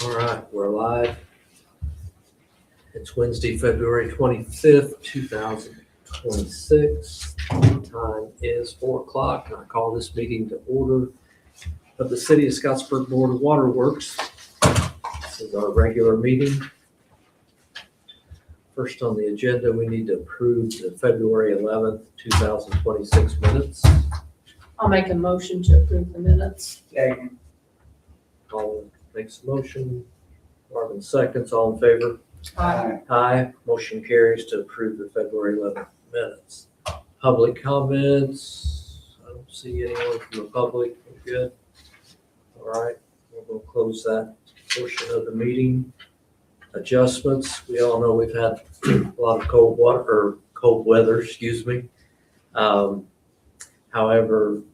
All right, we're live. It's Wednesday, February 25th, 2026. Time is 4 o'clock, and I call this meeting to order of the City of Scottsburg Board of Waterworks. This is our regular meeting. First on the agenda, we need to approve the February 11th, 2026 minutes. I'll make a motion to approve the minutes. Second. Colin makes a motion. Marvin seconds. All in favor? Aye. Aye. Motion carries to approve the February 11th minutes. Public comments. I don't see anyone from the public. We're good. All right. We're going to close that portion of the meeting. Adjustments. We all know we've had a lot of cold weather, excuse me. However,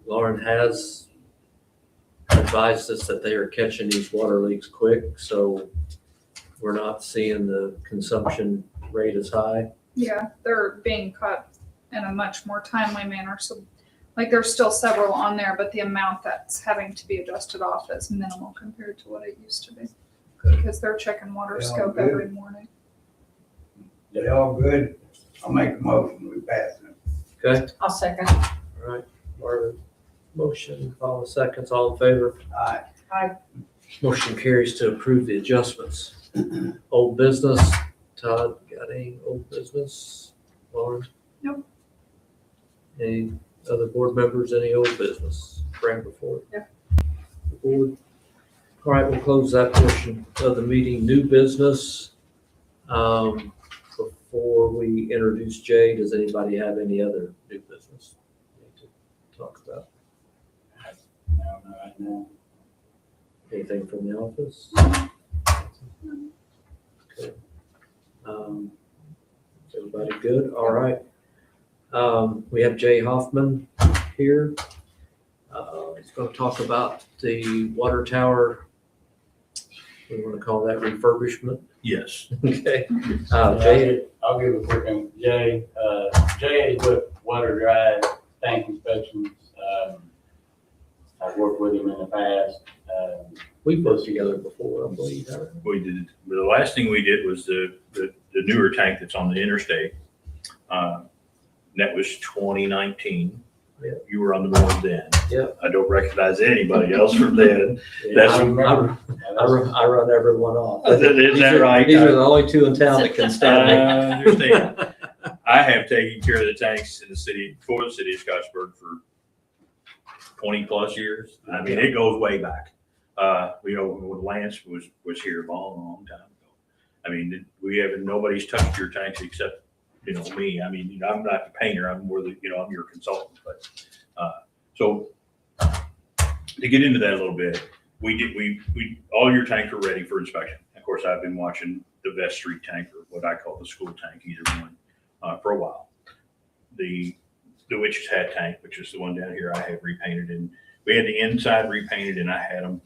Lauren has advised us that they are catching these water leaks quick, so we're not seeing the consumption rate as high. Yeah, they're being caught in a much more timely manner. So, like, there's still several on there, but the amount that's having to be adjusted off is minimal compared to what it used to be. Because they're checking water Yeah, scope good. every morning. They all good? I'll make a motion, we pass them. Okay, I'll second. all right, Marvin, motion, Colin seconds, all in favor? Aye. Motion carries to approve the adjustments. Old business, Todd, got any old business? Lauren? Nope. Any other board members, any old business? Bring before? No. The board. All right, we'll close that portion of the meeting. New business. Before we introduce Jay, does anybody have any other new business we need to talk about? No. Anything from the office? Okay. Everybody good? All right. We have Jay Hoffman here. He's going to talk about the water tower. We want to call that refurbishment. Yes. Okay. Jay, I'll give a quick one. Jay is with Water Drive tank inspections. I've worked with him in the past. we've worked together before, I believe. Haven't we? We did, the last thing we did was the newer tank that's on the interstate. That was 2019. Yeah. You were on the board then. Yeah. I don't recognize anybody else from then. Yeah, That's- I run everyone off. Is that right? These are the only two in town that can stand me. I understand. I have taken care of the tanks in the city, for the city of Scottsburg for 20 plus years. I mean, it goes way back. When Lance was here a long time ago. I mean, nobody's touched your tanks except, me. I mean, I'm not the painter, I'm more the, I'm your consultant, but, so to get into that a little bit, all your tanks are ready for inspection. Of course, I've been watching the Vest Street tank, or what I call the school tank, either one, for a while. The Witch's Hat tank, which is the one down here, I have repainted, and we had the inside repainted, and I had them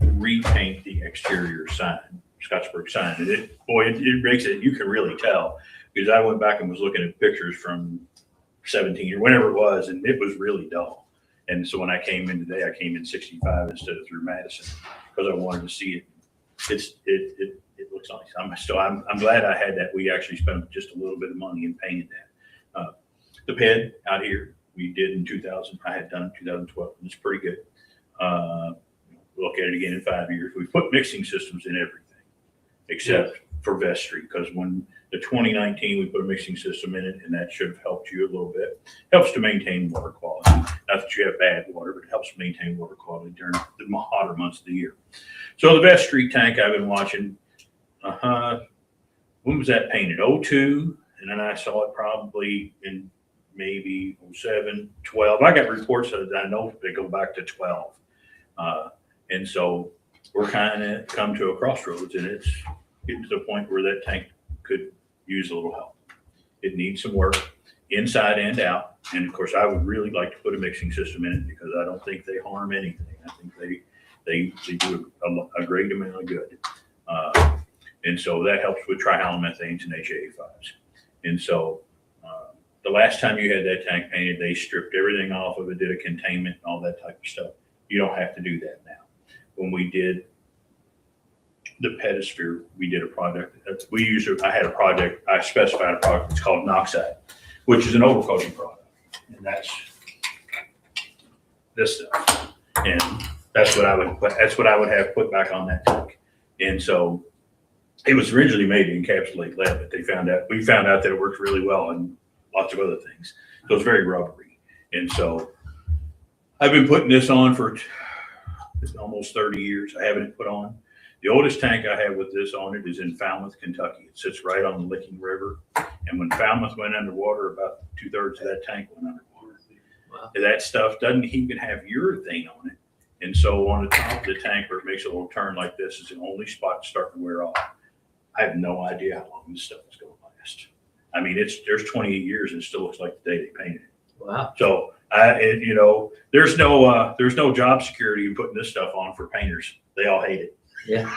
repaint the exterior sign, Scottsburg sign. And it makes it, you can really tell, because I went back and was looking at pictures from 17 or whenever it was, and it was really dull. And so when I came in today, I came in 65 instead of through Madison, because I wanted to see it. It looks nice. I'm glad I had that. We actually spent just a little bit of money and painted that. The ped out here, we did in 2000. I had done in 2012, and it's pretty good. Look at it again in 5 years. We put mixing systems in everything except for Vest Street, because when the 2019, we put a mixing system in it, and that should have helped you a little bit. Helps to maintain water quality. Not that you have bad water, but it helps maintain water quality during the hotter months of the year. So the Vest Street tank I've been watching, when was that painted? 02, and then I saw it probably in maybe 07, 12. I got reports that I know they go back to 12. And so we're kind of come to a crossroads, and it's getting to the point where that tank could use a little help. It needs some work inside and out. And of course, I would really like to put a mixing system in it, because I don't think they harm anything. I think they do a great amount of good. And so that helps with trihalomethanes and HA5s. And so the last time you had that tank painted, they stripped everything off of it, did a containment and all that type of stuff. You don't have to do that now. When we did the Pedisphere, we did a project. I had a project, I specified a product, it's called Noxide, which is an overcoating product. And that's this stuff. And that's what I would have put back on that tank. And so it was originally made to encapsulate lead, but we found out that it works really well and lots of other things. So it's very rubbery. And so I've been putting this on for almost 30 years. I haven't put on. The oldest tank I have with this on it is in Falmouth, Kentucky. It sits right on the Licking River. And when Falmouth went underwater, about 2/3 of that tank went underwater. Wow. That stuff doesn't even have urethane on it. And so on the top of the tank where it makes a little turn like this is the only spot starting to wear off. I have no idea how long this stuff is going to last. I mean, there's 28 years and it still looks like the day they painted it. Wow. So there's no job security in putting this stuff on for painters. They all hate it. Yeah.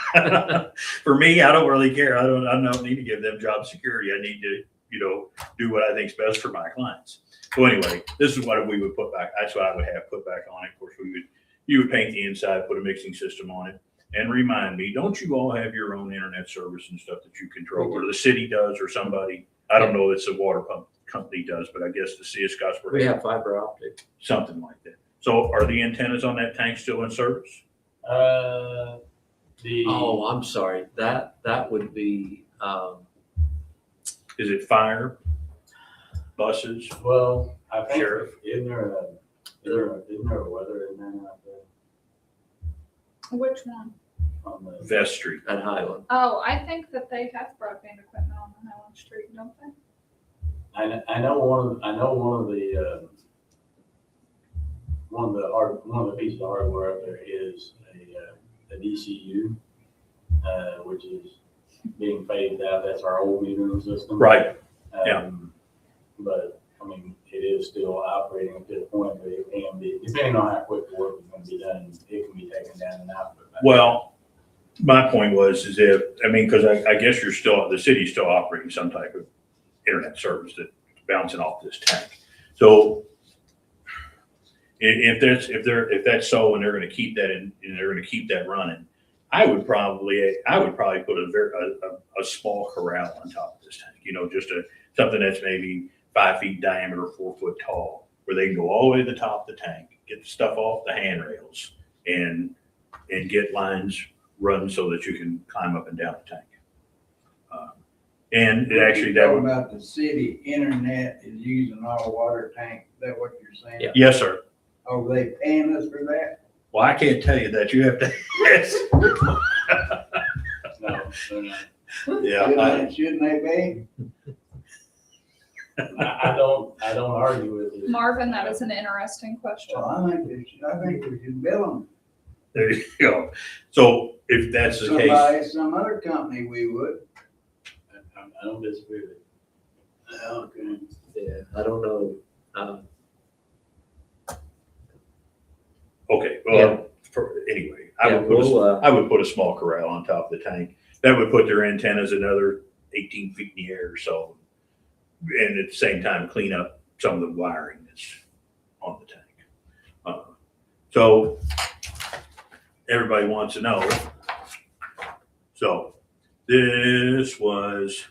For me, I don't really care. I don't need to give them job security. I need to, do what I think is best for my clients. So anyway, this is what we would put back. That's what I would have put back on it. Of course, you would paint the inside, put a mixing system on it, and remind me, don't you all have your own internet service and stuff that you control, or the city does, or somebody? I don't know if it's a water pump company does, but I guess the city of Scottsburg. We have fiber optic. Something like that. So are the antennas on that tank still in service? Oh, I'm sorry. That would be, Is it fire, buses? Well, I think, Sheriff. isn't there a weather in there out there Which one? on the? Vest Street. at Highland. Oh, I think that they have broadband equipment on the Highland Street, don't they? I know one of the pieces of hardware up there is a DCU, which is being phased out. That's our old metering system. Right. Yeah. But I mean, it is still operating at this point, but it can be, depending on how quick the work is going to be done, it can be taken down and out. Well, my point was, because I guess the city's still operating some type of internet service that's bouncing off this tank. So if that's so, and they're going to keep that in, and they're going to keep that running, I would probably put a small corral on top of this tank, just something that's maybe 5 feet diameter, 4 foot tall, where they can go all the way to the top of the tank, get the stuff off the handrails, and get lines run so that you can climb up and down the tank. And it actually, that Talking would, about the city internet is using our water tank. Is that what you're saying? Yeah. yes, sir. Are they paying us for that? Well, I can't tell you that. You have to. Yes. No, they're not. Yeah. Shouldn't they be? I don't argue with it. Marvin, that is an interesting question. Well, I think we should bill them. There you go. So if that's the case, Some other company we would. I don't disagree with it. Okay. Yeah, I don't know. okay. Well, Yeah. Anyway, Yeah, I would put a small corral on top of the tank. That would put their antennas another 18 feet in the air or so, and at the same time clean up some of the wiring that's on the tank. So everybody wants to know. So this was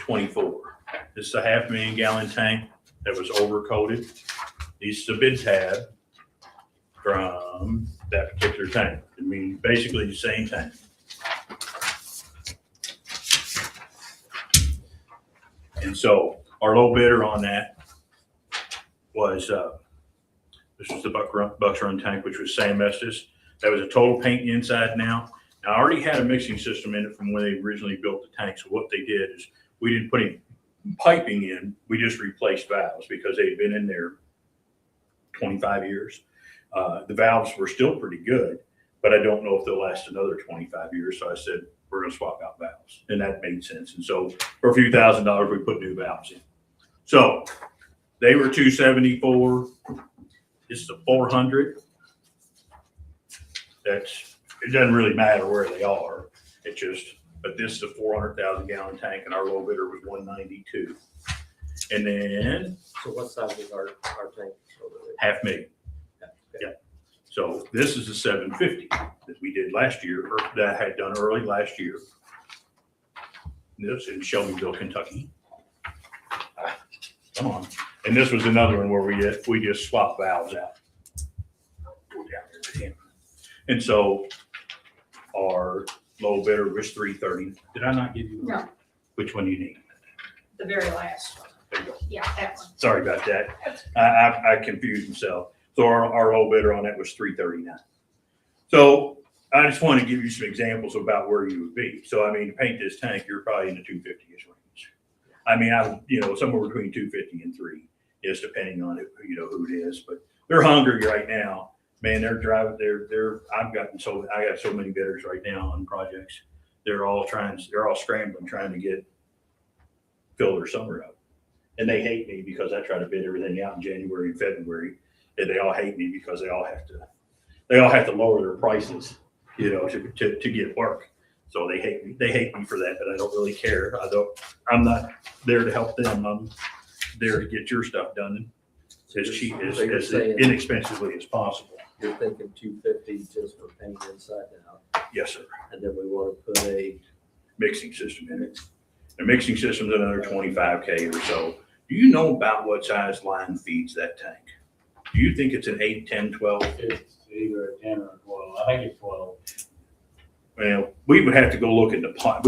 24. This is a 500,000 gallon tank that was overcoated. This is a bid tab from that particular tank. I mean, basically the same tank. And so our low bidder on that was, this was the Bucks Run tank, which was Sam Estes. That was a total paint inside now. Now, I already had a mixing system in it from when they originally built the tank. So what they did is we didn't put any piping in. We just replaced valves because they had been in there 25 years. The valves were still pretty good, but I don't know if they'll last another 25 years. So I said, we're going to swap out valves. And that made sense. And so for a few $1,000s, we put new valves in. So they were $274. This is a 400. It doesn't really matter where they are. But this is a 400,000 gallon tank and our low bidder was 192. And then So what size is our tank over there? 500,000. Okay. Yeah. So this is the 750 that we did last year, or that I had done early last year. This in Shelbyville, Kentucky. Come on. And this was another one where we just swapped valves out. Go down there to him. And so our low bidder was 330. Did I not give you? No. Which one do you need? The very last one. There you go. Yeah, that one. Sorry about that. I confused myself. So our low bidder on that was 339. So I just want to give you some examples about where you would be. So I mean, to paint this tank, you're probably in the 250-ish range. I mean, somewhere between 250 and 3 is depending on it, who it is. But they're hungry right now. Man, they're driving. I got so many bidders right now on projects. They're all scrambling, trying to fill their summer up. And they hate me because I try to bid everything out in January and February. And they all hate me because they all have to lower their prices, to get work. So they hate me. They hate me for that, but I don't really care. I'm not there to help them. I'm there to get your stuff done as cheap as inexpensively as possible. You're thinking 250 just for paint inside and out, Yes, sir. and then we want to put a Mixing system in it. The mixing system's another 25K or so. Do you know about what size line feeds that tank? Do you think it's an 8, 10, 12? It's either a 10 or a 12. I think it's 12. Well, we would have to go look at the pot.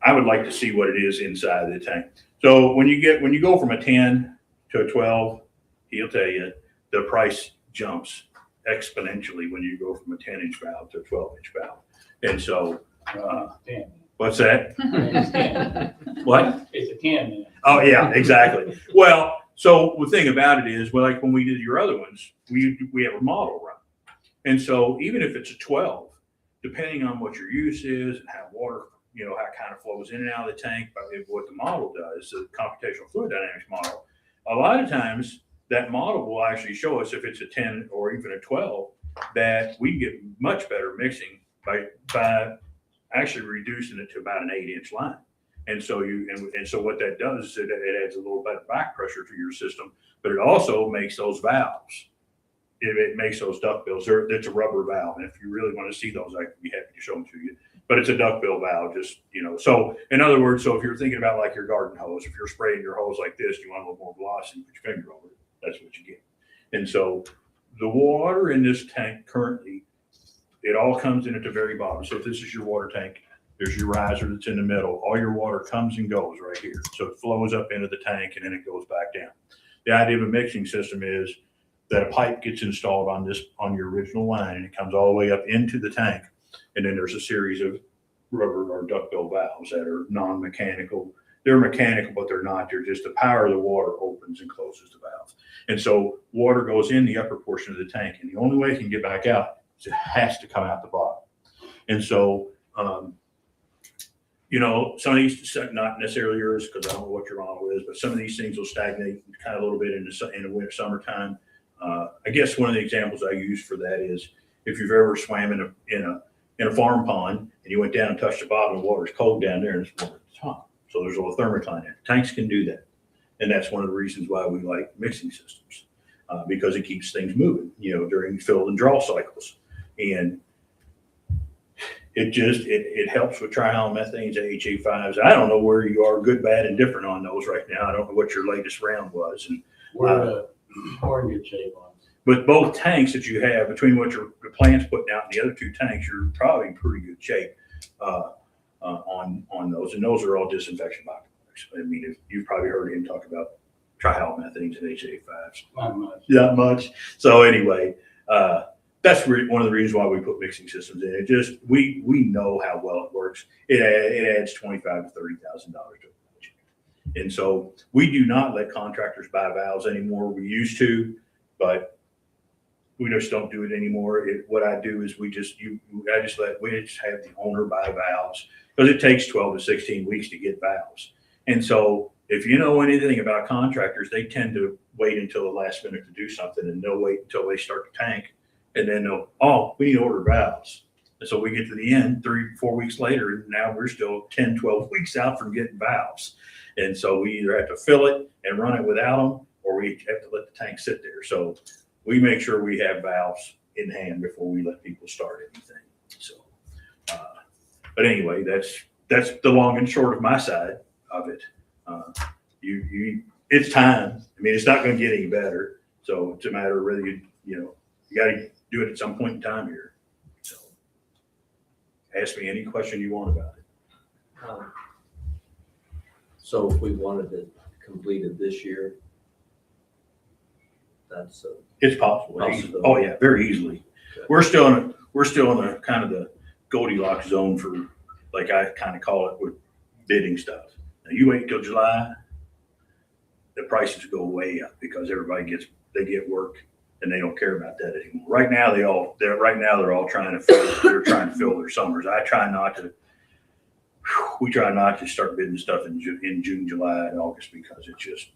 I would like to see what it is inside the tank. So when you go from a 10 to a 12, he'll tell you the price jumps exponentially when you go from a 10-inch valve to a 12-inch valve. And so, 10. what's that? It's 10. What? It's a 10 then. Oh, yeah, exactly. Well, so the thing about it is, well, like when we did your other ones, we have a model run. And so even if it's a 12, depending on what your use is and how water, how it kind of flows in and out of the tank, but what the model does, the computational fluid dynamics model, a lot of times that model will actually show us if it's a 10 or even a 12, that we get much better mixing by actually reducing it to about an 8-inch line. And so so what that does is it adds a little bit of back pressure to your system, but it also makes those valves. It makes those duckbills. It's a rubber valve, and if you really want to see those, I'd be happy to show them to you. But it's a duckbill valve, So in other words, so if you're thinking about like your garden hose, if you're spraying your hose like this, you want a little more velocity, put your finger over it. That's what you get. And so the water in this tank currently, it all comes in at the very bottom. So if this is your water tank, there's your riser that's in the middle. All your water comes and goes right here. So it flows up into the tank and then it goes back down. The idea of a mixing system is that a pipe gets installed on your original line and it comes all the way up into the tank. And then there's a series of rubber or duckbill valves that are non-mechanical. They're mechanical, but they're not. They're just the power of the water opens and closes the valve. And so water goes in the upper portion of the tank, and the only way it can get back out is it has to come out the bottom. And so, some of these, not necessarily yours, because I don't know what your model is, but some of these things will stagnate kind of a little bit in the winter, summertime. I guess one of the examples I use for that is if you've ever swam in a farm pond and you went down and touched the bottom, the water's cold down there and it's warm at the top. So there's a little thermocline in it. Tanks can do that. And that's one of the reasons why we like mixing systems, because it keeps things moving, during fill and draw cycles. And it helps with trihalomethanes, AHA5s. I don't know where you are, good, bad, and different on those right now. I don't know what your latest round was. And We're in good shape on it. with both tanks that you have, between what the plant's putting out and the other two tanks, you're probably in pretty good shape on those. And those are all disinfection byproducts. I mean, if you've probably heard him talk about trihalomethanes and AHA5s. Not much. Not much. So anyway, that's one of the reasons why we put mixing systems in. It just, we know how well it works. It adds $25,000 to $30,000 to the budget. And so we do not let contractors buy valves anymore. We used to, but we just don't do it anymore. What I do is we just have the owner buy valves, because it takes 12 to 16 weeks to get valves. And so if you know anything about contractors, they tend to wait until the last minute to do something, and they'll wait until they start the tank, and then we need to order valves. And so we get to the end 3-4 weeks later, and now we're still 10-12 weeks out from getting valves. And so we either have to fill it and run it without them, or we have to let the tank sit there. So we make sure we have valves in hand before we let people start anything. So, but anyway, that's the long and short of my side of it. It's time. I mean, it's not going to get any better. So it's a matter of whether you got to do it at some point in time here. So ask me any question you want about it. So if we wanted it completed this year, that's It's possible. Possibility. Oh yeah, very easily. Okay. We're still in a kind of the Goldilocks zone for, like I kind of call it, with bidding stuff. Now you wait till July, the prices go way up because they get work and they don't care about that anymore. Right now they're all trying to fill their summers. We try not to start bidding stuff in June, July, and August because it's just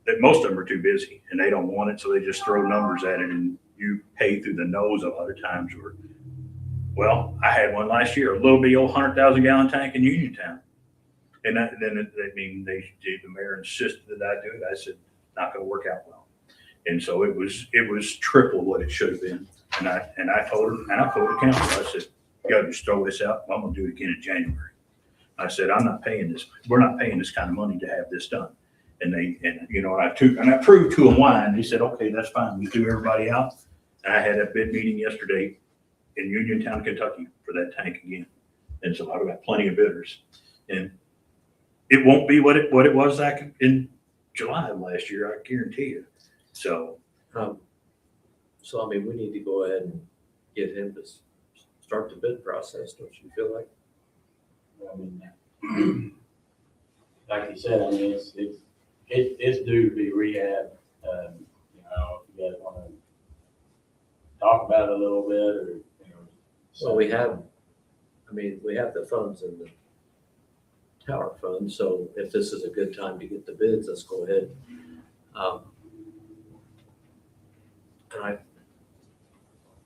that most of them are too busy and they don't want it, so they just throw numbers at it and you pay through the nose a lot of times. Well, I had one last year, a little bitty old 100,000 gallon tank in Uniontown. And the mayor insisted that I do it. I said, not gonna work out well. And so it was triple what it should have been. And I told the council, I said, you gotta just throw this out. I'm gonna do it again in January. I said, I'm not paying this. We're not paying this kind of money to have this done. And I proved to them why, and they said, okay, that's fine. We threw everybody out. And I had a bid meeting yesterday in Uniontown, Kentucky for that tank again. And so I've got plenty of bidders. And it won't be what it was back in July of last year, I guarantee you. So, I mean, we need to go ahead and get him to start the bid process, don't you feel like? I mean, like you said, I mean, it's due to be rehab. If you guys want to talk about it a little bit, or Well, we have the funds in the tower fund, so if this is a good time to get the bids, let's go ahead.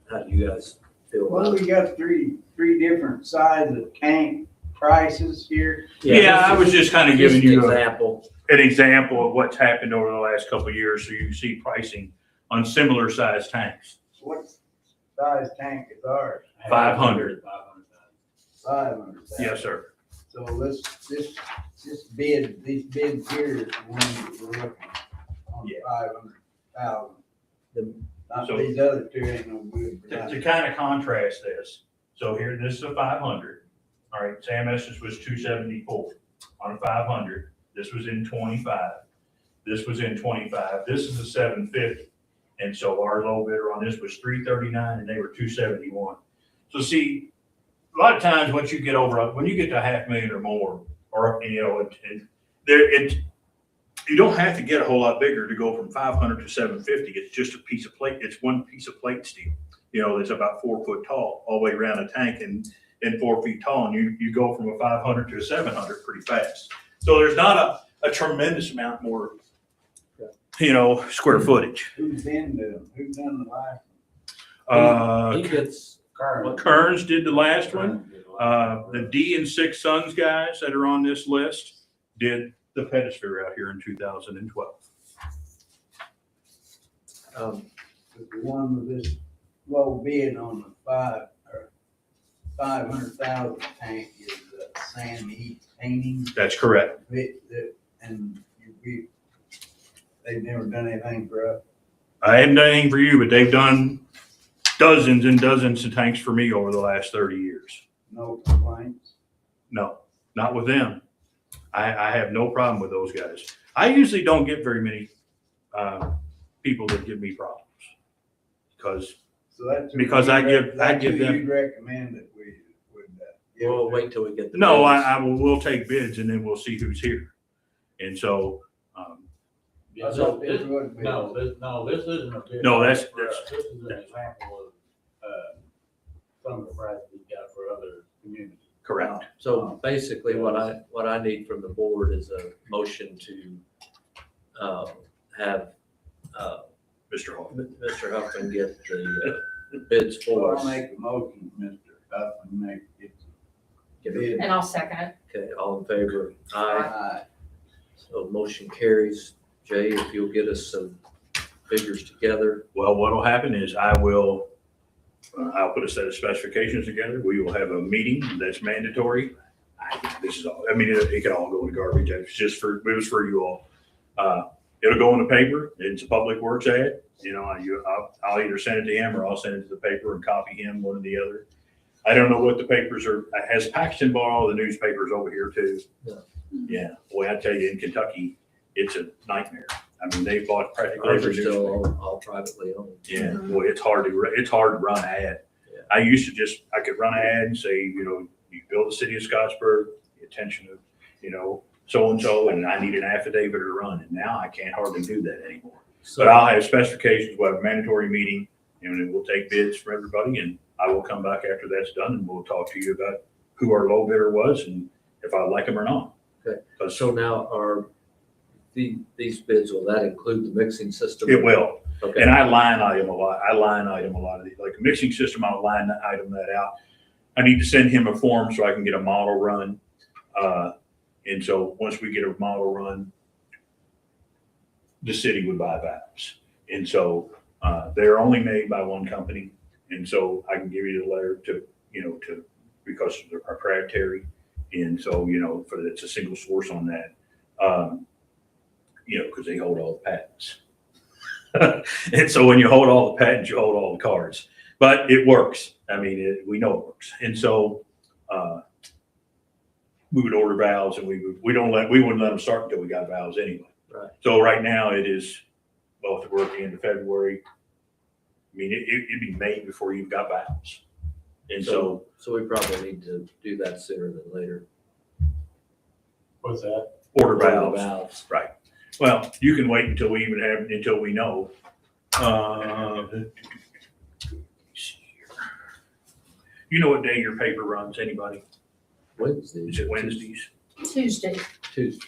How do you guys feel Well, about it? we got three different sizes of tank prices here. yeah, I was just kind of giving Just an you example. an example of what's happened over the last couple of years, so you can see pricing on similar sized tanks. What size tank is ours? 500. 500,000. Yes, sir. So these bids here is the ones that we're looking at, on Yeah. 500,000. The- Not So- these other two ain't no good for To nothing. kind of contrast this, so here, this is a 500. All right, Sam Estes was 274 on a 500. This was in 25. This was in 25. This is a 750. And so our low bidder on this was 339 and they were 271. So see, a lot of times when you get to $500,000 or more, or, you don't have to get a whole lot bigger to go from 500 to 750. It's just a piece of plate. It's one piece of plate steel, that's about 4 foot tall all the way around a tank and 4 feet tall. And you go from a 500 to a 700 pretty fast. So there's not a tremendous amount more, square footage. Who's done the last? He gets, Kearns did the last one. The D and Six Sons guys that are on this list did the Pedisphere out here in 2012. um, The one with this low bid on the 500,000 tank is Sam Heat Painting. That's correct. They've never done anything for us. I haven't done anything for you, but they've done dozens and dozens of tanks for me over the last 30 years. No complaints. No, not with them. I have no problem with those guys. I usually don't get very many people that give me problems because So that's. who Because I give that's who them- you'd recommend that we would. give we'll to. wait till we get the. no, bids. we'll take bids and then we'll see who's here. And so, Yeah, So this, this would be- this isn't a bid. No, that's- for us. This is an example of, some of the prices we got for other communities. correct. So basically, what I need from the board is a motion to have Mr. Hall. Mr. Huffman get the bids for Well, I'll us. make a motion, Mr. Huffman, Give it- bid. And I'll second it. Okay, all in favor? Aye. Aye. So motion carries. Jay, if you'll get us some figures together. Well, what'll happen is I will I'll put a set of specifications together. We will have a meeting that's mandatory. This is all, I mean, it could all go in the garbage. It's just it was for you all. It'll go in the paper. It's a public works ad. I'll either send it to him or I'll send it to the paper and copy him, one or the other. I don't know what the papers are. Has Paxton bought all the newspapers over here too? Yeah. Yeah. Boy, I tell you, in Kentucky, it's a nightmare. I mean, they bought practically Ours are every still newspaper. all privately owned. Yeah, boy, it's hard to run an ad. Yeah. I used to I could run an ad and say, you build the city of Scottsburg, the attention of, so-and-so, and I need an affidavit to run. And now I can't hardly do that anymore. But I'll have specifications, we'll have a mandatory meeting, and then we'll take bids from everybody, and I will come back after that's done, and we'll talk to you about who our low bidder was and if I like them or not. Okay. 'Cause So now these bids, will that include the mixing system? it will. Okay. And I line item a lot. I line item a lot of these, like a mixing system, I'll line item that out. I need to send him a form so I can get a model run. And so once we get a model run, the city would buy valves. And so they're only made by one company. And so I can give you the letter because they're proprietary. And so, it's a single source on that. Because they hold all the patents. And so when you hold all the patents, you hold all the cards. But it works. I mean, we know it works. And so we would order valves, and we wouldn't let them start until we got valves anyway. Right. So right now it is, if we're at the end of February, I mean, it'd be May before you've got valves. And so So we probably need to do that sooner than later. What's that? order Order the valves. valves. Right. Well, you can wait until we know. You know what day your paper runs, anybody? Wednesday. Is it Wednesdays? Tuesday. Tuesday.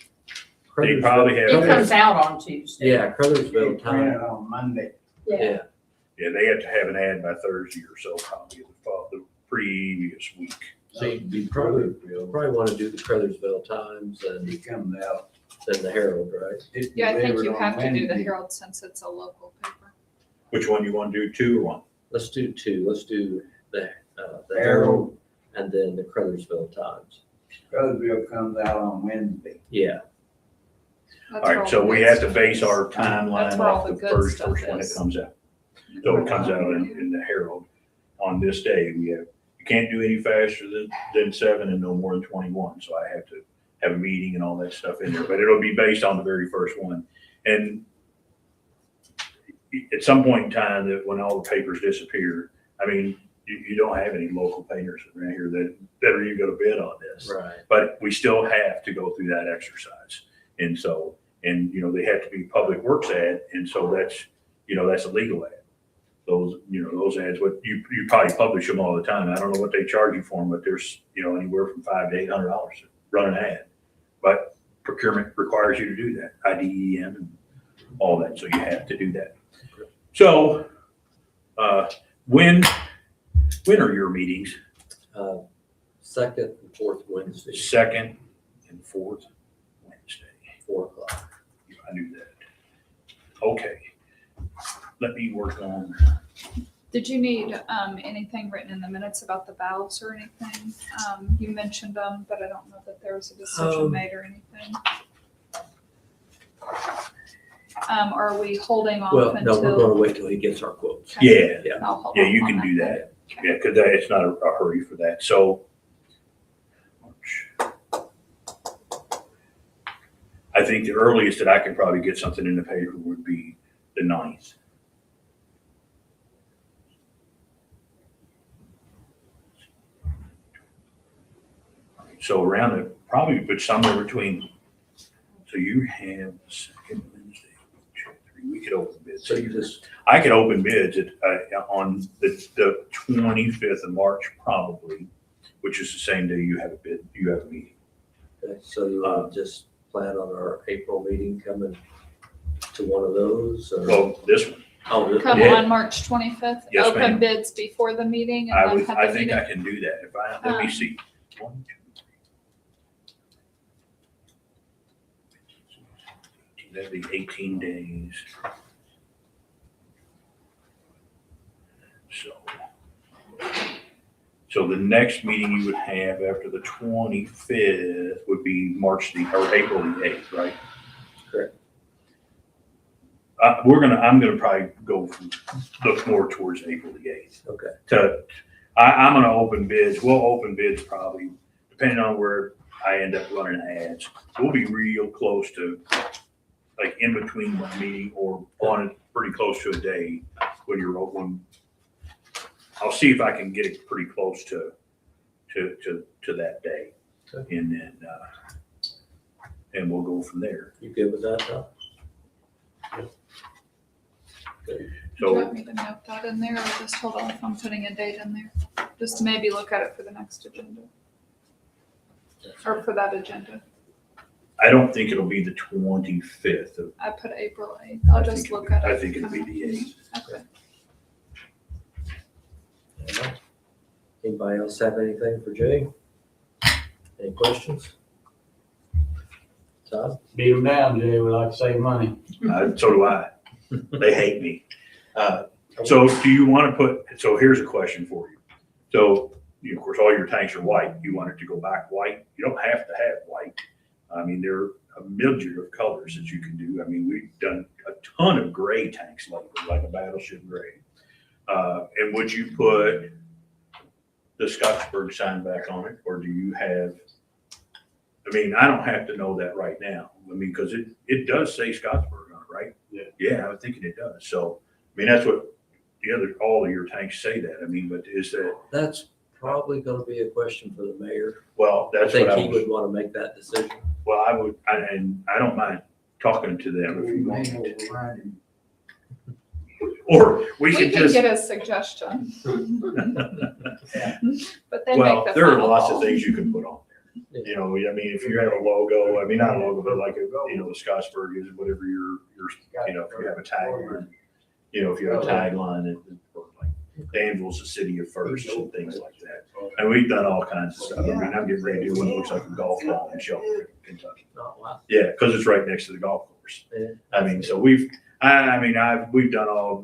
They probably have. It comes out on Tuesday. Yeah, Crothersville They print time. it on Monday. Yeah. Yeah, they have to have an ad by Thursday or so, probably the previous week. So you probably want to do the Crothersville Times and It comes out. then the Herald, right? It's Yeah, I think delivered you on have to do the Wednesday. Herald since it's a local paper. Which one you want to do, 2 or 1? Let's do 2. Let's do the Herald. Herald and then the Crothersville Times. Roseville comes out on Wednesday. Yeah. All right, so we have to base our timeline That's where all off the the good first stuff when it is. comes out. So it comes out in the Herald on this day. You can't do any faster than 7 and no more than 21. So I have to have a meeting and all that stuff in there, but it'll be based on the very first one. And at some point in time, that when all the papers disappear, I mean, you don't have any local painters around here that are even going to bid on this. Right. But we still have to go through that exercise. And so, they have to be public works ad. And so that's a legal ad. Those ads, what you probably publish them all the time. I don't know what they charge you for them, but there's, anywhere from $500 to $800 to run an ad. But procurement requires you to do that, IDEM and all that. So you have to do that. So, when are your meetings? Second and fourth Wednesday, Second and fourth Wednesday. 4 o'clock. I knew that. Okay. Let me work on. Did you need anything written in the minutes about the valves or anything? You mentioned them, but I don't know that there was a decision made or anything. Are we holding off Well, no, we're going until? to wait till he gets our quotes. Yeah, I'll hold yeah, off you on can do that. Okay. Yeah, because it's not a hurry for that. So I think the earliest that I could probably get something in the paper would be the 9th. So around it, probably, but somewhere between, so you have the second Wednesday, 2, 3, we could open bids. So you just, I could open bids on the 25th of March, probably, which is the same day you have a meeting. okay, so you want to just plan on our April meeting coming to one of those? Or? Well, this one, Oh, Come Yeah. on March 25th, Yes, open ma'am. bids before the meeting and I then would, have I the think meeting. I can do that. Let me see. 1, 2, 3. That'd be 18 days. So So the next meeting you would have after the 25th would be April the 8th, right? Correct. I'm gonna probably look more towards April the 8th. Okay. I'm gonna open bids. We'll open bids probably, depending on where I end up running ads. We'll be real close to, like in between one meeting or on it pretty close to a day when you're open. I'll see if I can get it pretty close to that day. Okay. And then, and we'll go from there. You good with that, Tom? Do you So, want me to note that in there or just hold off on putting a date in there? Just to maybe look at it for the next agenda. Or for that agenda. I don't think it'll be the 25th of. I put April 8th. I'll just look at it. I think it'll be the 8th. Okay. All right. Anybody else have anything for Jay? Any questions? Todd? Beat them down, Jay, we like to save money. So do I. They hate me. So do you want to so here's a question for you. So, of course, all your tanks are white. You want it to go back white. You don't have to have white. I mean, there are a million of colors that you can do. I mean, we've done a ton of gray tanks lately, like a Battleship gray. And would you put the Scottsburg sign back on it, or do you have, I mean, I don't have to know that right now. I mean, because it does say Scottsburg on it, right? Yeah. Yeah, I'm thinking it does. So, I mean, that's what all of your tanks say that. I mean, but is that, That's probably gonna be a question for the mayor. well, I that's think what I he was, would wanna make that decision. well, and I don't mind talking to them if We you may want me to. override him. Or we We could can just, get a suggestion. But they well, make the there are final lots of call. things you can put on there. You know, I mean, if you have a logo, I mean, not a logo, but like, the Scottsburg is whatever your, you know, if you have a tag, you know, if you have a tagline, like Danville's the city of first and things like that. And we've done all kinds of stuff. I mean, I'm getting ready to do one that looks like a golf ball in Shelby, Kentucky. Oh, wow. Yeah, because it's right next to the golf course. Yeah. I mean, so we've done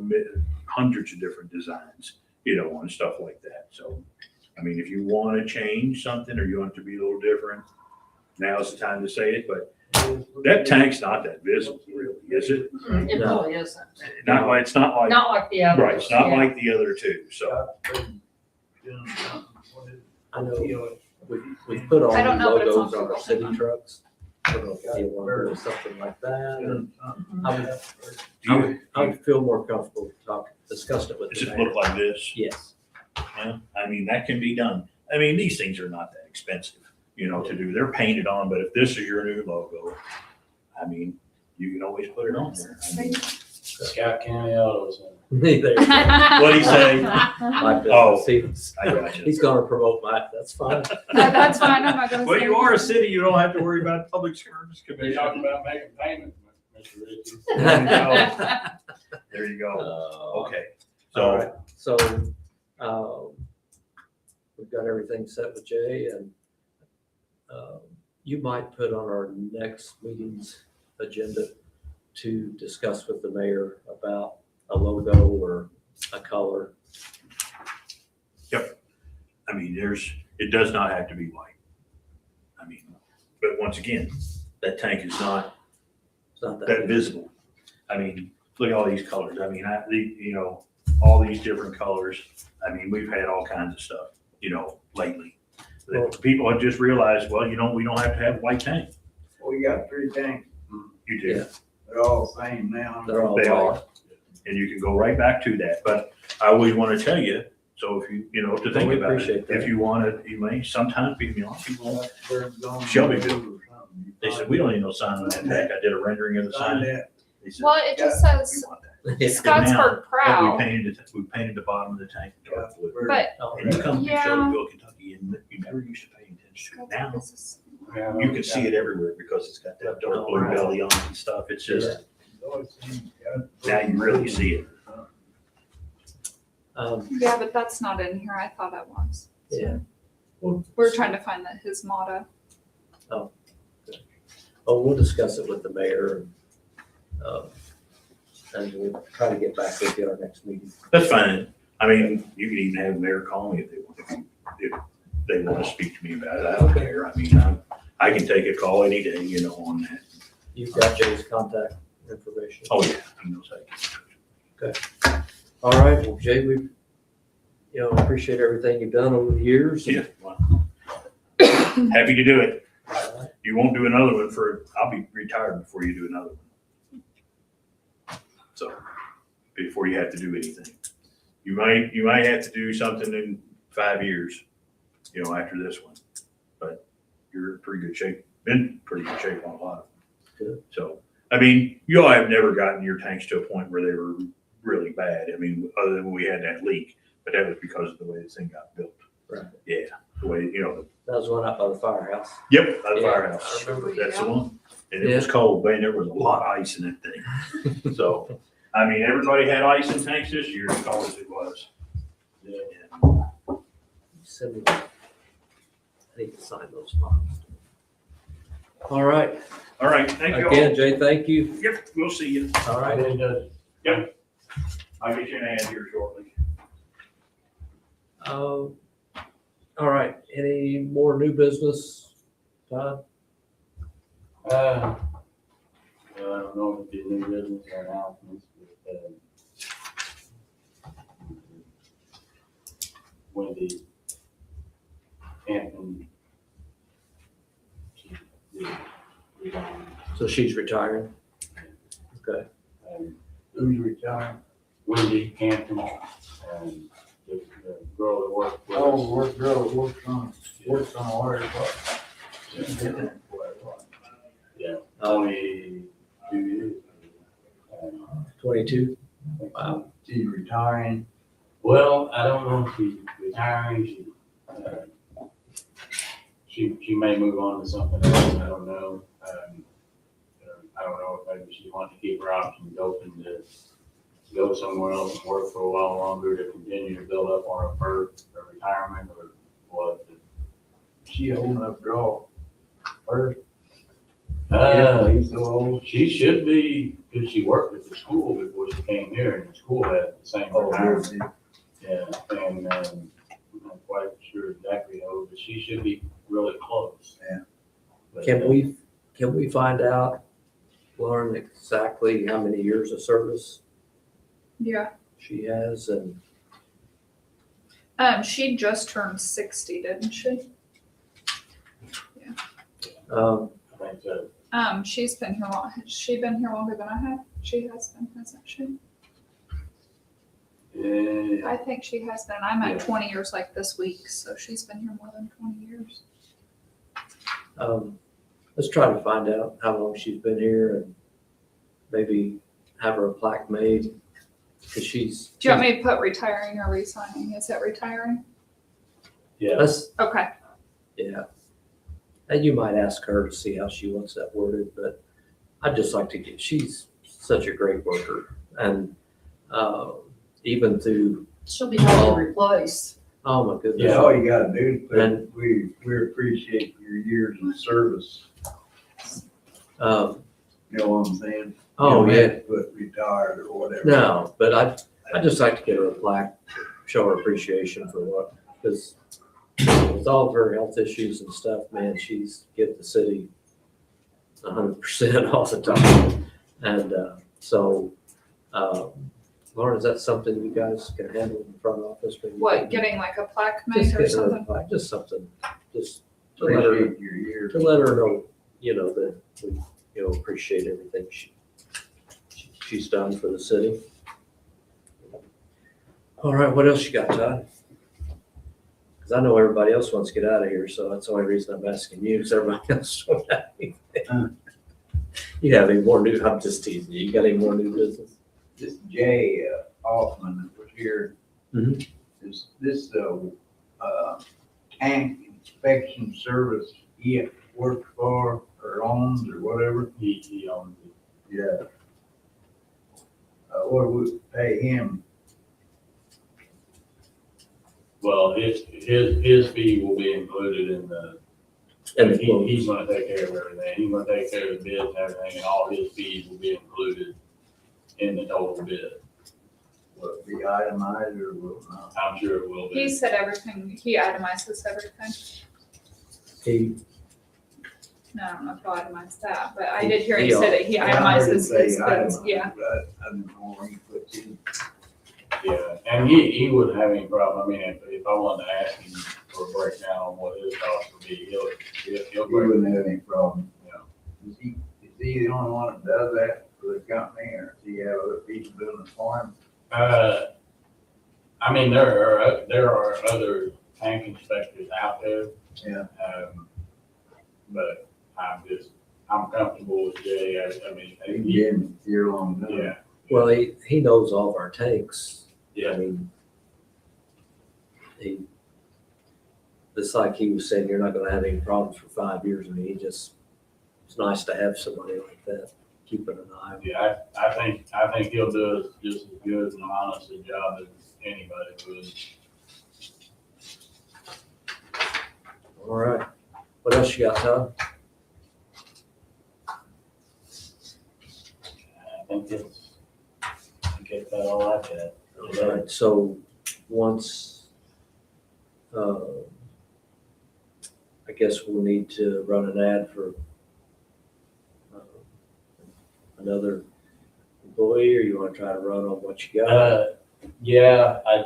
hundreds of different designs, you know, on stuff like that. So, I mean, if you want to change something or you want it to be a little different, now's the time to say it. But that tank's not that visible, really, is it? It No. really isn't. It's not like Not like the others. right. It's not yeah. like the other two. So I know we put all I the don't know, but it's on logos on our Google. city trucks. I don't know if you want to do something like that. I would feel more comfortable discussing it with does the it mayor. look like this? Yes. Yeah. I mean, that can be done. I mean, these things are not that expensive, you know, to do. They're painted on, but if this is your new logo, I mean, you can always put it on there. I mean, Scott County Auto Center. Neither. What'd he say? My Oh. business. I got you. He's gonna promote my, that's fine. That's fine, I'm not gonna say. Well, you are a city, you don't have to worry about public service They commission. talking about making payments, Mr. Ritchie. There you go. Uh, Okay, All so, right, so, we've got everything set with Jay and, you might put on our next meeting's agenda to discuss with the mayor about a logo or a color. I mean, it does not have to be white. I mean, but once again, that tank is not It's not that that big. visible. I mean, look at all these colors. I mean, you know, all these different colors. I mean, we've had all kinds of stuff, you know, lately. Well- People have just realized, well, you know, we don't have to have a white tank. We got 3 tanks, You do. Yeah. they're all the same now. They're all They white. are. And you can go right back to that. But I always want to tell you, so if you know, to think We about it. appreciate that. If you want to, you may, sometimes people, people, Shelbyville. Shelbyville. they said, we don't need no sign on that tank. I did a rendering of the sign. They said, Well, it just we says want that. Scottsburg And proud, we painted the bottom of the tank dark blue. but And you come to Yeah. Shelbyville, Kentucky, and you never used to pay attention to it. Now, Yeah, you can see it everywhere because it's got that dark blue belly on it and stuff. It's just, now you really see it. yeah, but that's not in here. I thought it was. Yeah. We're trying to find his motto. Oh, we'll discuss it with the mayor. And we'll try to get back with you at our next meeting. That's fine. I mean, you can even have the mayor call me if they want, if they want to speak to me about it. I don't care. I mean, I can take a call any day, you know, on that. You've got Jay's contact information. Oh, yeah, I know, so All right, well, Jay, we, appreciate everything you've done over the years. yeah. Well, happy to do it. You won't do another one I'll be retired before you do another one. So, before you have to do anything. You might have to do something in 5 years, after this one. But you're in pretty good shape, been pretty good shape on a lot of them. Good. So, I mean, you all have never gotten your tanks to a point where they were really bad. I mean, other than when we had that leak, but that was because of the way this thing got built. Right. Yeah, the way, That was one up by the firehouse. Yep, by the Yeah, firehouse. I remember. That's the one. And it was cold, man. There was a lot of ice in that thing. So, I mean, everybody had ice in tanks this year as cold as it was. Yeah. Send me, I need to sign those files. All right. All right, thank you all. Again, Jay, thank you. Yep, we'll see you. All I right. didn't do it. I'll get you an ad here shortly. All right. Any more new business, Todd? Well, I don't know if it's new business or announcements, but, Wendy Hampton. She did resign. So she's retiring? Okay. Who's retired? Wendy Hampton, the girl that worked with us. Oh, work girl works on water department. Yeah, 22 years. 22? Wow. She's retiring. Well, I don't know if she's retiring, she may move on to something else, I don't know. I don't know if maybe she wants to keep her options open to go somewhere else and work for a while longer to continue to build up on her retirement or what. She old enough to draw first. She's so old. She should be, because she worked at the school before she came here, and the school had the same retirement. Yeah, and I'm not quite sure exactly how, but she should be really close. Yeah. But, Can we find out, Lauren, exactly how many years of service Yeah. she has? And She just turned 60, didn't she? um, I think so. She's been here long. Has she been here longer than I have? She has been, hasn't she? Yeah, I think she has been. I'm at Yeah. 20 years like this week, so she's been here more than 20 years. let's try to find out how long she's been here and maybe have her a plaque made, because she's. Do you want me to put retiring or resigning? Is it retiring? yeah, That's, Okay. yeah. And you might ask her to see how she wants that worded, but I'd just like to get, she's such a great worker. And even through, She'll be hard to replace. oh my goodness. That's all you gotta do, And- but we appreciate your years of service, Um, you know what I'm saying? oh, You don't yeah. have to put retired or whatever. No, but I'd just like to get her a plaque, show her appreciation for what, because with all of her health issues and stuff, man, she's given the city 100% all the time. And so, Lauren, is that something you guys can handle in the front office? Maybe you What, can- getting like a plaque just made or get her a something? plaque, just something, just to let her, Appreciate your years. to let her know, that we, appreciate everything she's done for the city. All right, what else you got, Todd? Because I know everybody else wants to get out of here, so that's the only reason I'm asking you, because everybody else don't have anything. You have any more new, I'm just teasing you, you got any more new business? This Jay Hoffman that was here, Mhm. is this tank inspection service he works for or owns or whatever? he owns it. Yeah. What do we pay him? Well, his fee will be included in the, And the he's quotes. gonna take care of everything. He's gonna take care of the bid and everything, and all his fees will be included in the total bid. will it be itemized or will it not? I'm sure it will He be. said everything, he itemizes everything. He, No, I don't know if he'll itemize that, but I did hear he He- said that he Yeah, I heard it itemizes say his goods, itemized, yeah. but I don't know where he puts in. Yeah, and he wouldn't have any problem. I mean, if I wanted to ask him for a breakdown on what his cost would be, he'll He break. wouldn't have any problem. Yeah. Is he the only one that does that for the company, or does he have other people doing it for him? I mean, there are other tank inspectors out there. Yeah. But I'm comfortable with Jay. I mean, He can get him here long enough. yeah, well, he knows all of our tanks. I yeah, mean, it's like he was saying, you're not gonna have any problems for 5 years. I mean, it's nice to have somebody like that, keeping an eye on. yeah. I think he'll do just as good and honest a job as anybody would. All right. What else you got, Todd? I think that's all I got. All right, so once, I guess we'll need to run an ad for another employee, or you wanna try to run on what you got? Yeah, I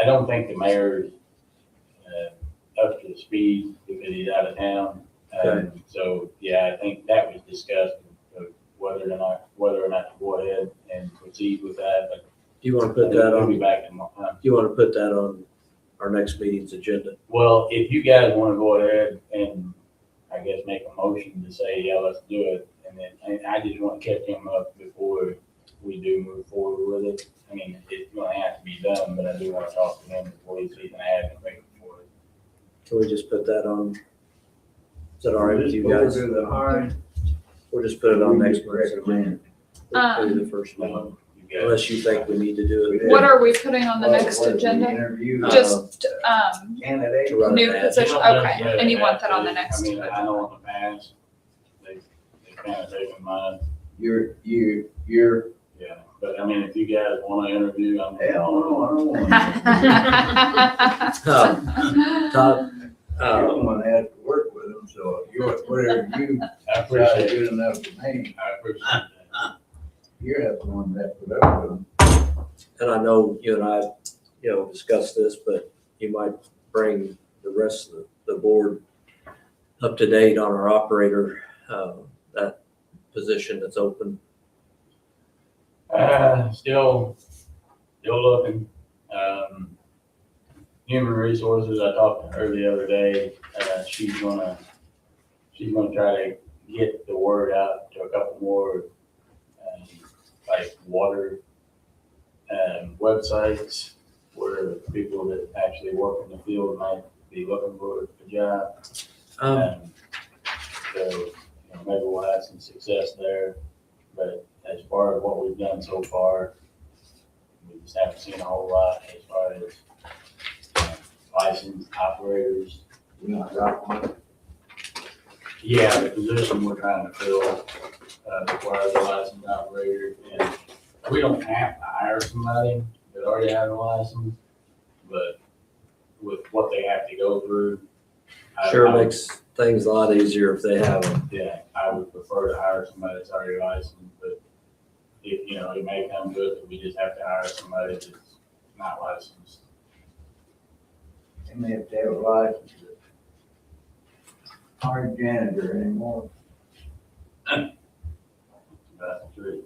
don't think the mayor's up to speed because he's out of town. Okay. So, yeah, I think that was discussed, whether or not to go ahead and proceed with that, but. Do you wanna put that We'll be on, back in, do you wanna put that on our next meeting's agenda? well, if you guys wanna go ahead and, I guess, make a motion to say, yeah, let's do it, and I just wanna catch him up before we do move forward with it. I mean, it's gonna have to be done, but I do wanna talk to him before he's even add anything for it. Can we just put that on? Is that all right with you Just go guys? through the hiring. We'll just put it on next We month's recommend. agenda. We'll do the first one, You guys- unless you think we need to do it. What are we putting on the What- next what if we agenda? Interview Just, candidate. To run new an ad. position, Yeah, okay, and you want that on the next? I mean, I know in the past, they kind of taken mine, You're, yeah, but I mean, if you guys wanna interview, I'm. hell no, I don't want. Todd, I don't want to have to work with them, so whatever you I decide appreciate is it, good enough for me, I appreciate that. you're the one that put up with them. and I know you and I, discussed this, but you might bring the rest of the board up to date on our operator, that position that's open. Still looking. Human resources, I talked to her the other day, she's gonna try to get the word out to a couple more, like water, websites where people that actually work in the field might be looking for a job. So, maybe we'll have some success there, but as far as what we've done so far, we just haven't seen a whole lot as far as licensed operators. You know, I got one. Yeah, the position we're trying to fill, requires a licensed operator, and we don't have to hire somebody that already has a license, but with what they have to go through. Sure I would- makes things a lot easier if they have them. Yeah, I would prefer to hire somebody that's already licensed, but if, it may come to it that we just have to hire somebody that's not licensed. They may have to have a license. Hard janitor anymore. That's true.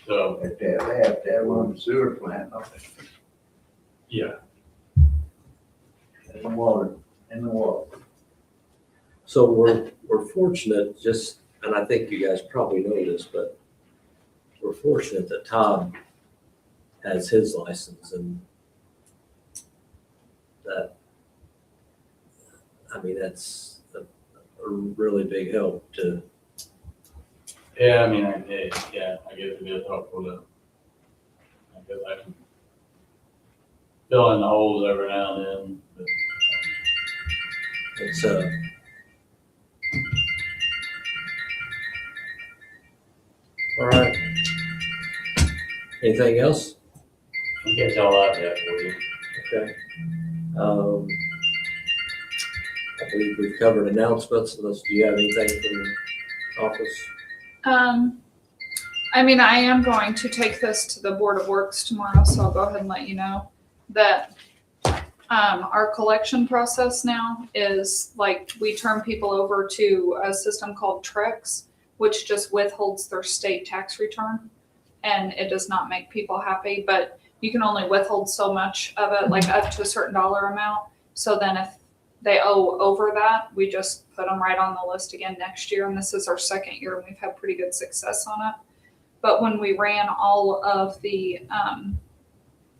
So, They have to have one in the sewer plant, don't they? yeah, In the water. So we're fortunate, and I think you guys probably know this, but we're fortunate that Todd has his license, and that, that's a really big help to, yeah, I mean, I guess it is helpful to, I guess I can fill in the holes every now and then, but it's, all right. Anything else? I guess all I have for you. Okay. I believe we've covered announcements, unless do you have anything from the office? I mean, I am going to take this to the Board of Works tomorrow, so I'll go ahead and let you know that our collection process now is like, we turn people over to a system called Trex, which just withholds their state tax return. And it does not make people happy, but you can only withhold so much of it, like up to a certain dollar amount. So then if they owe over that, we just put them right on the list again next year. And this is our second year and we've had pretty good success on it. But when we ran all of the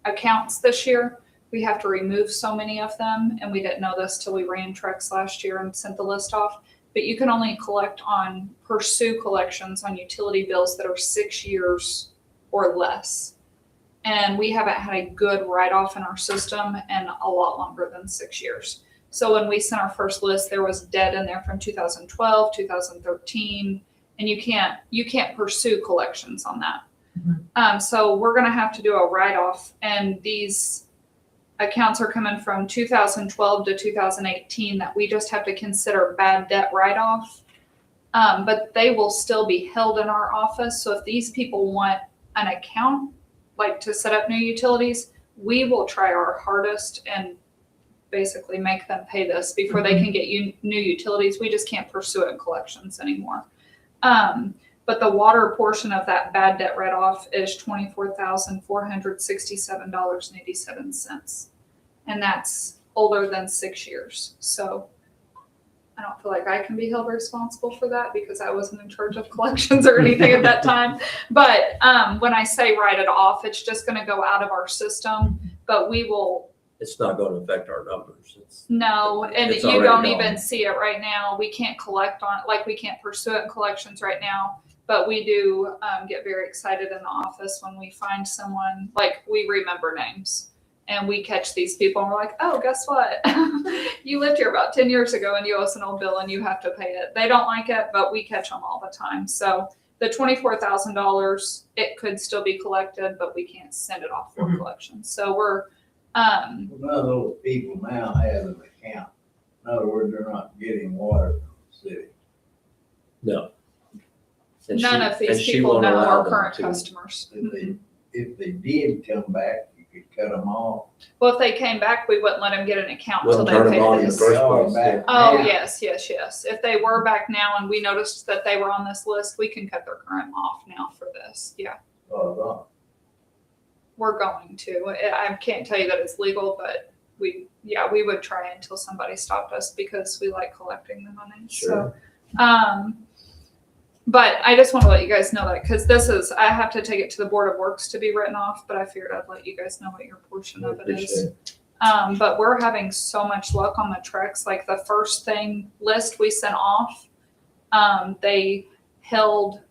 accounts this year, we have to remove so many of them. And we didn't know this till we ran Trex last year and sent the list off. But you can only pursue collections on utility bills that are 6 years or less. And we haven't had a good write-off in our system in a lot longer than 6 years. So when we sent our first list, there was debt in there from 2012, 2013, and you can't pursue collections on that. So we're gonna have to do a write-off, and these accounts are coming from 2012 to 2018 that we just have to consider bad debt write-off. But they will still be held in our office. So if these people want an account, like to set up new utilities, we will try our hardest and basically make them pay this before they can get new utilities. We just can't pursue it in collections anymore. But the water portion of that bad debt write-off is $24,467.87. And that's older than 6 years. So I don't feel like I can be held responsible for that because I wasn't in charge of collections or anything at that time. But when I say write it off, it's just gonna go out of our system, but we will. It's not going to affect our numbers. No, and It's you already don't gone. even see it right now. We can't collect on it, like we can't pursue it in collections right now. But we do get very excited in the office when we find someone, like we remember names and we catch these people and we're like, oh, guess what? You lived here about 10 years ago and you owe us an old bill and you have to pay it. They don't like it, but we catch them all the time. So the $24,000, it could still be collected, but we can't send it off for collection. So we're, None of those people now have an account. In other words, they're not getting water from the city. No. And none she- of these and she people won't know allow our them current to. customers. If they did come back, you could cut them off. Well, if they came back, we wouldn't let them get an account until Wouldn't they turn them on paid in the this. first Y'all are place. back Oh, now. yes. If they were back now and we noticed that they were on this list, we can cut their current off now for this. Yeah, we're going to. I can't tell you that it's legal, but we would try until somebody stopped us because we like collecting the money. Sure. So, but I just want to let you guys know that because I have to take it to the Board of Works to be written off, but I figured I'd let you guys know what your portion of it is. But we're having so much luck on the Trex. Like the first list we sent off, they held,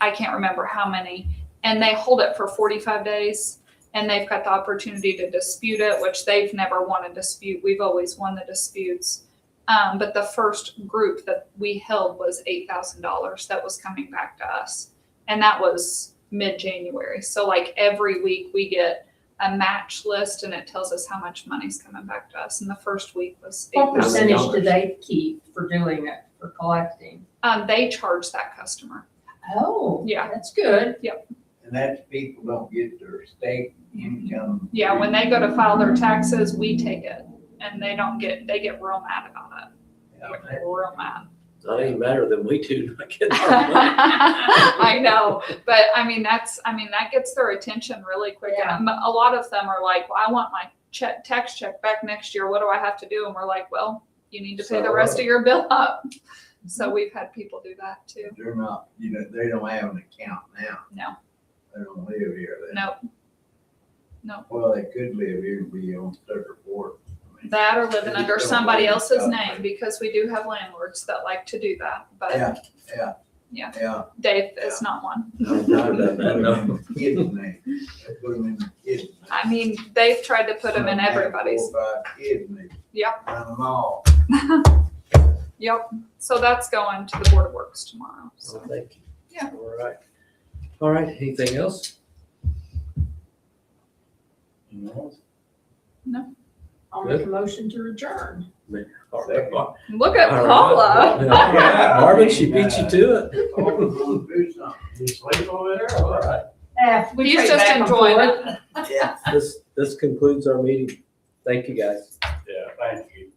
I can't remember how many, and they hold it for 45 days and they've got the opportunity to dispute it, which they've never won a dispute. We've always won the disputes. But the first group that we held was $8,000 that was coming back to us. And that was mid-January. So like every week we get a match list and it tells us how much money's coming back to us. And the first week was What percentage $8,000. do they keep for doing it, for collecting? They charge that customer. Oh, Yeah. that's good. And that's people don't get their state income. Yeah, when they go to file their taxes, we take it. And they get real mad about it. Yeah, Real mad. Not any better than we do. Not getting our money. I know, but that gets their attention really quick. Yeah. And a lot of them are like, well, I want my tax check back next year. What do I have to do? And we're like, well, you need to pay the rest of your bill up. So we've had people do that too. They're not, they don't have an account now. No. They don't live here then. Nope. Well, they could live here and be on Sucker Fork. I mean, That or living They under just don't somebody live in else's Scottsburg. name because we do have landlords that like to do that. But Yeah. Dave is not one. I've done that, no. Kid's name. They put them in the kid's name. I mean, they've tried to put them in everybody's. 4 or 5 kids, and they Yep. run them all. Yep. So that's going to the Board of Works tomorrow. So So thank you. Yeah. All right. Anything else? Anything else? I'll make a motion to adjourn. All right. Look at All right. Paula. Yeah. Marvin, she beat you to it. Oh, we're gonna do something. You sleep over there? All right. Yeah, we He's trade just back and enjoying forth. it. This concludes our meeting. Thank you, guys. Yeah, thank you.